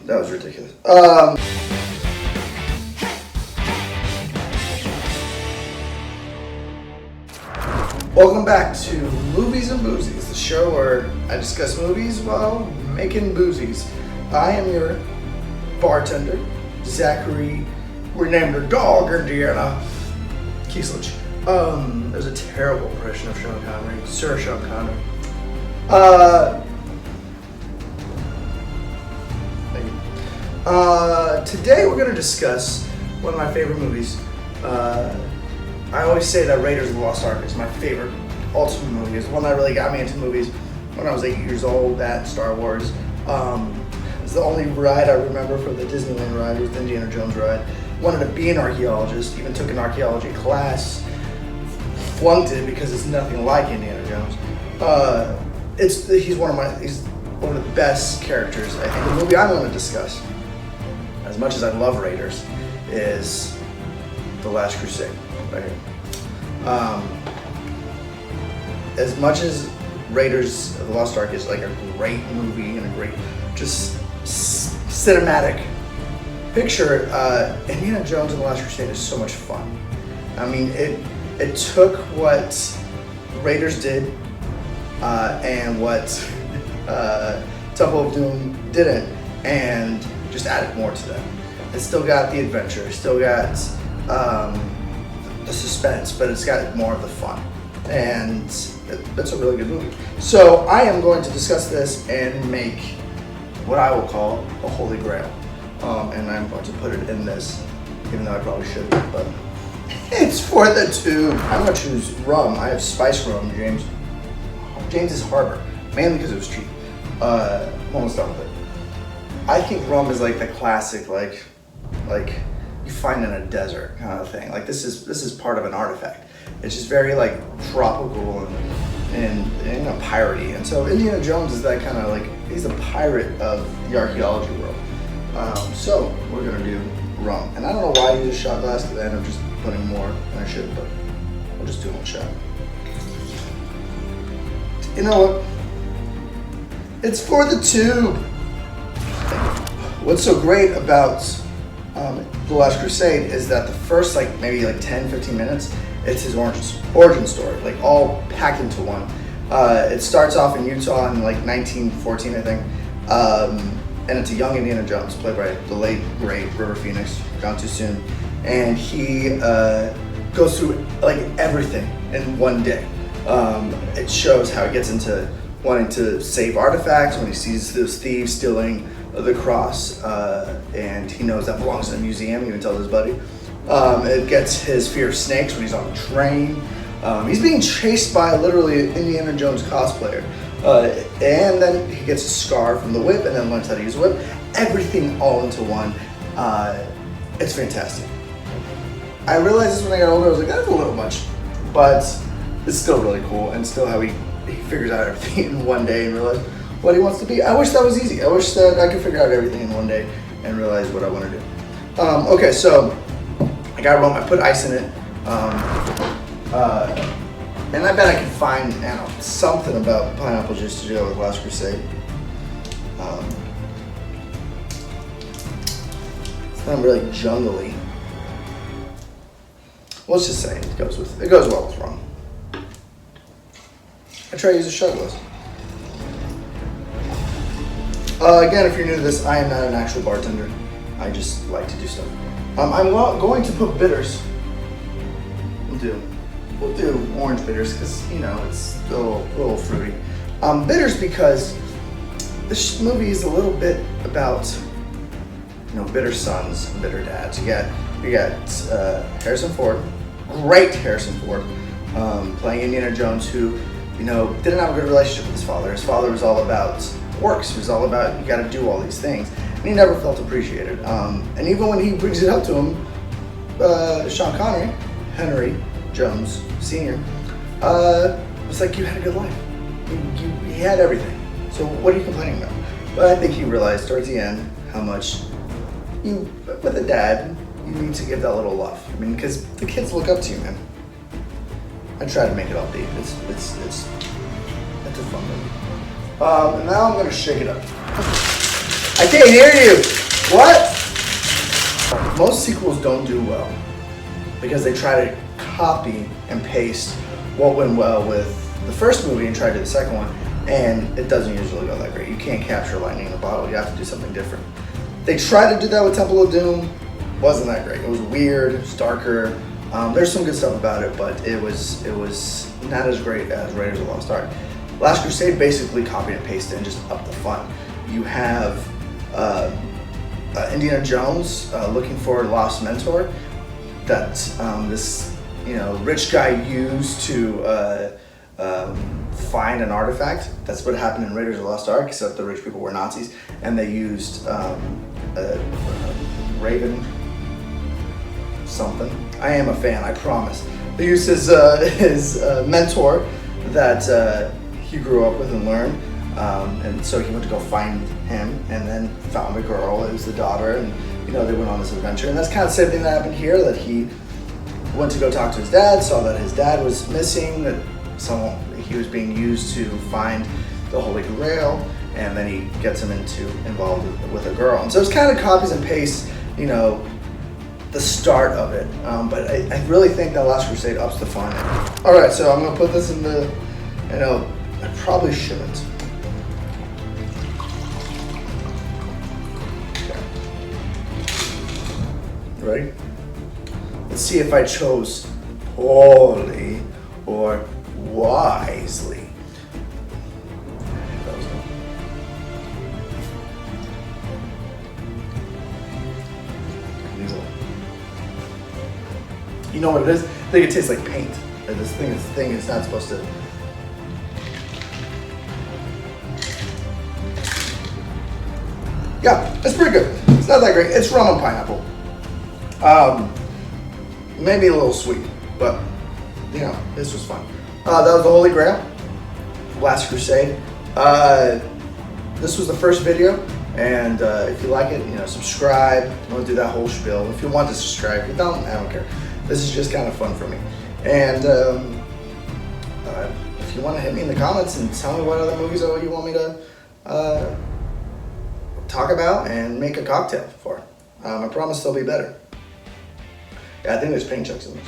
That was ridiculous. Welcome back to Movies and Boozies, the show where I discuss movies while making boozies. I am your bartender, Zachary. We named her dog Indiana Kieslich. There's a terrible impression of Sean Connery, Sir Sean Connery. Thank you. Today we're going to discuss one of my favorite movies. I always say that Raiders of the Lost Ark is my favorite ultimate movie. It's one that really got me into movies when I was 8 years old. That Star Wars. It's the only ride I remember from the Disneyland ride. It was the Indiana Jones ride. Wanted to be an archaeologist. Even took an archaeology class. Flunked it because it's nothing like Indiana Jones. He's one of the best characters. I think the movie I want to discuss, as much as I love Raiders, is The Last Crusade. Right here. As much as Raiders of the Lost Ark is like a great movie and a great just cinematic picture, Indiana Jones and the Last Crusade is so much fun. I mean, it took what Raiders did and what Temple of Doom didn't and just added more to them. It still got the adventure, it still got the suspense, but it's got more of the fun, and it's a really good movie. So I am going to discuss this and make what I will call a Holy Grail, and I'm going to put it in this, even though I probably shouldn't, but it's for the tube. I'm going to choose rum. I have spice rum, James's Harbor, mainly because it was cheap. I'm almost done with it. I think rum is like the classic, like you find in a desert kind of thing. Like this is part of an artifact. It's just very like tropical and piratey. And so Indiana Jones is that kind of like, he's a pirate of the archaeology world. So we're gonna do rum. And I don't know why I use a shot glass, because I end up just putting more than I should, but I'll just do one shot. You know what? It's for the tube. What's so great about The Last Crusade is that the first maybe 10-15 minutes, it's his origin story, like all packed into one. It starts off in Utah in 1914, I think, and it's a young Indiana Jones played by the late great River Phoenix, gone too soon, and he goes through everything in one day. It shows how he gets into wanting to save artifacts when he sees those thieves stealing the cross, and he knows that belongs in a museum. He even tells his buddy. It gets his fear of snakes when he's on the train. He's being chased by literally an Indiana Jones cosplayer, and then he gets a scar from the whip, and then learns how to use a whip. Everything all into one. It's fantastic. I realized this when I got older. I was like, that's a little much, but it's still really cool, and still how he figures out everything in one day and realizes what he wants to be. I wish that was easy. I wish that I could figure out everything in one day and realize what I want to do. Okay, so I got rum. I put ice in it, and I bet I can find something about pineapple juice to go with Last Crusade. It's not really jungly. Well, let's just say it goes well with rum. I try to use a shot glass. Again, if you're new to this, I am not an actual bartender. I just like to do stuff. I'm going to put bitters. We'll do orange bitters because it's a little fruity. Bitters because this movie is a little bit about bitter sons and bitter dads. You got Harrison Ford, great Harrison Ford, playing Indiana Jones, who didn't have a good relationship with his father. His father was all about works. It was all about, you got to do all these things, and he never felt appreciated. And even when he brings it up to him, Sean Connery, Henry Jones Sr., was like, you had a good life. You had everything. So what are you complaining about? But I think he realized towards the end how much with a dad, you need to give that little love. I mean, because the kids look up to you, man. I try to make it all deep. It's a fun movie. And now I'm gonna shake it up. I can't hear you. What? Most sequels don't do well because they try to copy and paste what went well with the first movie and try to do the second one, and it doesn't usually go that great. You can't capture lightning in a bottle. You have to do something different. They tried to do that with Temple of Doom. Wasn't that great. It was weird. It was darker. There's some good stuff about it, but it was not as great as Raiders of the Lost Ark. Last Crusade basically copied and pasted and just upped the fun. You have Indiana Jones looking for a lost mentor that this rich guy used to find an artifact. That's what happened in Raiders of the Lost Ark, except the rich people were Nazis, and they used Raven something. I am a fan, I promise. They used his mentor that he grew up with and learned, and so he went to go find him, and then found a girl. It was the daughter, and they went on this adventure. And that's kind of the same thing that happened here. That he went to go talk to his dad, saw that his dad was missing, that he was being used to find the Holy Grail, and then he gets him involved with a girl. And so it's kind of copies and pastes, the start of it. But I really think that Last Crusade ups the fun. All right, so I'm gonna put this in the, I probably shouldn't. Okay. Ready? Let's see if I chose poorly or wisely. You know what it is? I think it tastes like paint. This thing is not supposed to. Yeah, it's pretty good. It's not that great. It's rum and pineapple. Maybe a little sweet, but this was fun. That was the Holy Grail, Last Crusade. This was the first video, and if you like it, subscribe. Don't do that whole spiel. If you want to subscribe, if you don't, I don't care. This is just kind of fun for me. And if you want to hit me in the comments and tell me what other movies you want me to talk about and make a cocktail for, I promise they'll be better. Yeah, I think there's paint checks in this.